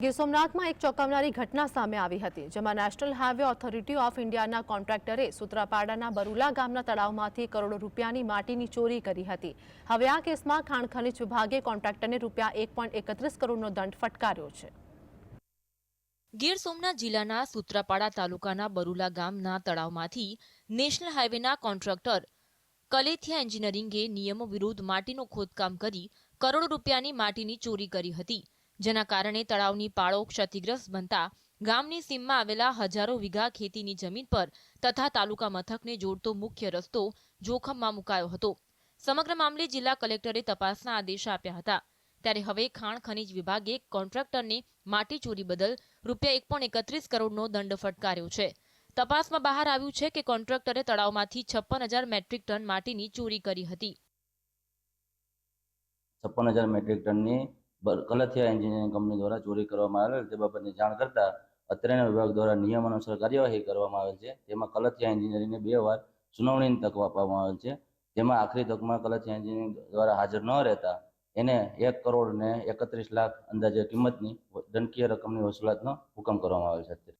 ગીર સોમનાથમાં એક ચોંકાવનારી ઘટના સામે આવી હતી, જેમાં નેશનલ હાઈવે ઓથોરિટી ઓફ ઇન્ડિયાના કોન્ટ્રાક્ટરે સૂત્રાપાડાના બરુલા ગામના તળાવમાંથી કરોડો રૂપિયાની માટીની ચોરી કરી હતી। હવે આ કેસમાં ખાણ ખનીજ વિભાગે કોન્ટ્રાક્ટરને રૂપિયા 1.31 કરોડનો દંડ ફટકાર્યો છે। ગીર સોમનાથ જિલ્લાના સૂત્રાપાડા તાલુકાના બરુલા ગામના તળાવમાંથી નેશનલ હાઈવેના કોન્ટ્રાક્ટર કલેથિયા એન્જિનિયરિંગે નિયમો વિરુદ્ધ માટીનું ખોદકામ કરી કરોડો રૂપિયાની માટીની ચોરી કરી હતી, જેના કારણે તળાવની પાળો ક્ષતિગ્રસ્ત બનતા ગામની સીમમાં આવેલા હજારો વીઘા ખેતીની જમીન પર તથા તાલુકા મથકને જોડતો મુખ્ય રસ્તો જોખમમાં મુકાયો હતો। સમગ્ર મામલે જિલ્લા કલેક્ટરે તપાસના આદેશ આપ્યા હતા। ત્યારે હવે ખાણ ખનીજ વિભાગે કોન્ટ્રાક્ટરને માટી ચોરી બદલ રૂપિયા 1.31 કરોડનો દંડ ફટકાર્યો છે। તપાસમાં બહાર આવ્યું છે કે કોન્ટ્રાક્ટરે તળાવમાંથી 56,000 મેટ્રિક ટન માટીની ચોરી કરી હતી। 56,000 મેટ્રિક ટનની કલથિયા એન્જિનિયરિંગ કંપની દ્વારા ચોરી કરવામાં આવેલ તે બાબતની જાણ કરતા અત્રેના વિભાગ દ્વારા નિયમ અનુસાર કાર્યવાહી કરવામાં આવેલ છે। તેમાં કલથિયા એન્જિનિયરિંગને 2 વાર સુનાવણીની તક આપવામાં આવેલ છે, જેમાં આખરી તકમાં કલથિયા એન્જિનિયરિંગ દ્વારા હાજર ન રહેતા એને 1 કરોડ ને 31 લાખ અંદાજે કિંમતની દંડકીય રકમની વસૂલાતનો હુકમ કરવામાં આવેલ છે।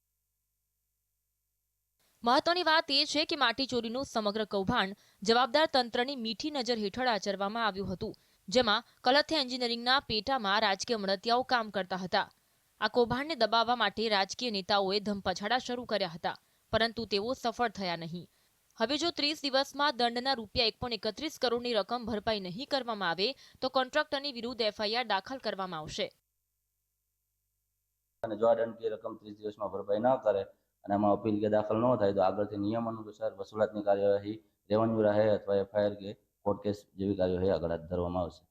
મહત્વની વાત એ છે કે માટી ચોરીનું સમગ્ર કૌભાંડ જવાબદાર તંત્રની મીઠી નજર હેઠળ આચરવામાં આવ્યું હતું, જેમાં કલથિયા એન્જિનિયરિંગના પેટામાં રાજકીય મળતિયાઓ કામ કરતા હતા। આ કૌભાંડને દબાવવા માટે રાજકીય નેતાઓએ ધમપછાડા શરૂ કર્યા હતા, પરંતુ તેઓ સફળ થયા નહીં। હવે જો 30 દિવસમાં દંડના રૂપિયા 1.31 કરોડની રકમ ભરપાઈ નહીં કરવામાં આવે તો કોન્ટ્રાક્ટરની વિરુદ્ધ FIR દાખલ કરવામાં આવશે। અને જો આ દંડકીય રકમ 30 દિવસમાં ભરપાઈ ન કરે અને આમાં અપીલ કે દાખલ ન થાય તો આગળથી નિયમ અનુસાર વસૂલાતની કાર્યવાહી રેવન્યુ રાહે અથવા FIR કે કોર્ટ કેસ જેવી કાર્યવાહી આગળ હાથ ધરવામાં આવશે।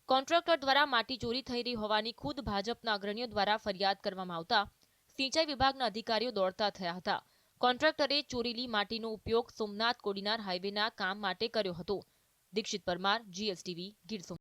કોન્ટ્રાક્ટર દ્વારા માટી ચોરી થઈ રહી હોવાની ખુદ ભાજપના અગ્રણીઓ દ્વારા ફરિયાદ કરવામાં આવતા સિંચાઈ વિભાગના અધિકારીઓ દોડતા થયા હતા। કોન્ટ્રાક્ટરે ચોરેલી માટીનો ઉપયોગ સોમનાથ કોડીનાર હાઈવેના કામ માટે કર્યો હતો। દીક્ષિત પરમાર, GSTV, ગીર સોમનાથ।